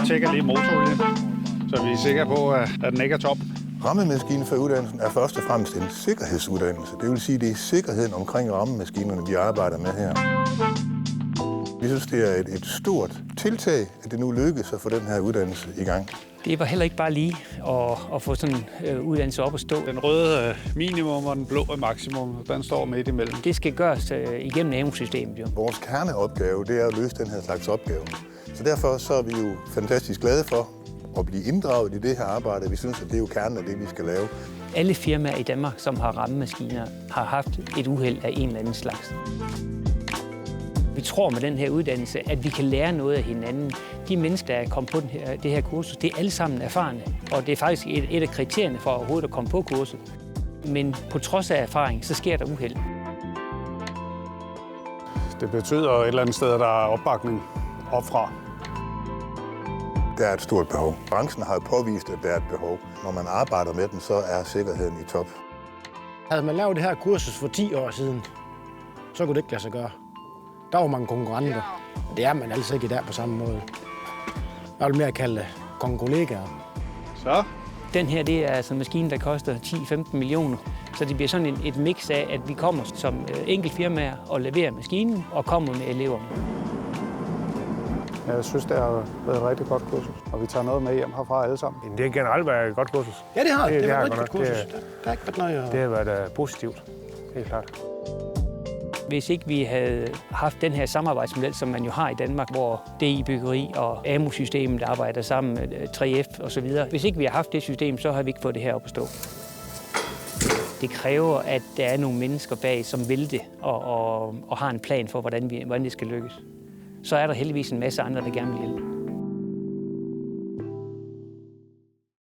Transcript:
tjekker lige motorolien, så vi er sikre på, at den ikke er tom. Rammemaskinen for uddannelsen er først og fremmest en sikkerhedsuddannelse. Det vil sige, at det er sikkerheden omkring rammemaskinerne, vi arbejder med her. Vi synes, det er et stort tiltag, at det nu lykkes at få den her uddannelse i gang. Det var heller ikke bare lige at få sådan en uddannelse op at stå. Den røde minimum og den blå er maksimum, den står midt imellem. Det skal gøres igennem AMU-systemet jo. Vores kerneopgave, det er at løse den her slags opgave. Så derfor så er vi jo fantastisk glade for at blive inddraget i det her arbejde. Vi synes, at det er jo kernen af det, vi skal lave. Alle firmaer i Danmark, som har rammemaskiner, har haft et uheld af en eller anden slags. Vi tror med den her uddannelse, at vi kan lære noget af hinanden. De mennesker, der er kommet på det her kursus, det er alle sammen erfarne. Og det er faktisk et af kriterierne for overhovedet at komme på kurset. Men på trods af erfaring, så sker der uheld. Det betyder et eller andet sted, at der er opbakning opfra. Der er et stort behov. Branchen har jo påvist, at der er et behov. Når man arbejder med den, så er sikkerheden i top. Havde man lavet det her kursus for 10 år siden, så kunne det ikke lade sig gøre. Der var mange konkurrenter. Det er man altså ikke i dag på samme måde. Jeg vil mere kalde det konkurregaer. Så. Den her, det er altså en maskine, der koster 10-15 millioner. Så det bliver sådan et mix af, at vi kommer som enkeltfirmaer og leverer maskinen og kommer med eleverne. Jeg synes, det har været et rigtig godt kursus, og vi tager noget med hjem herfra alle sammen. Det har generelt været et godt kursus. Ja, det har det. Det var et godt rigtig godt kursus. Der har ikke været noget. Det har været positivt, helt klart. Hvis ikke vi havde haft den her samarbejdsmodel, som man jo har i Danmark, hvor DI Byggeri og AMU-systemet arbejder sammen med 3F osv. Hvis ikke vi har haft det system, så har vi ikke fået det her op at stå. Det kræver, at der er nogle mennesker bag, som vil det og har en plan for, hvordan det skal lykkes. Så er der heldigvis en masse andre, der gerne vil hjælpe.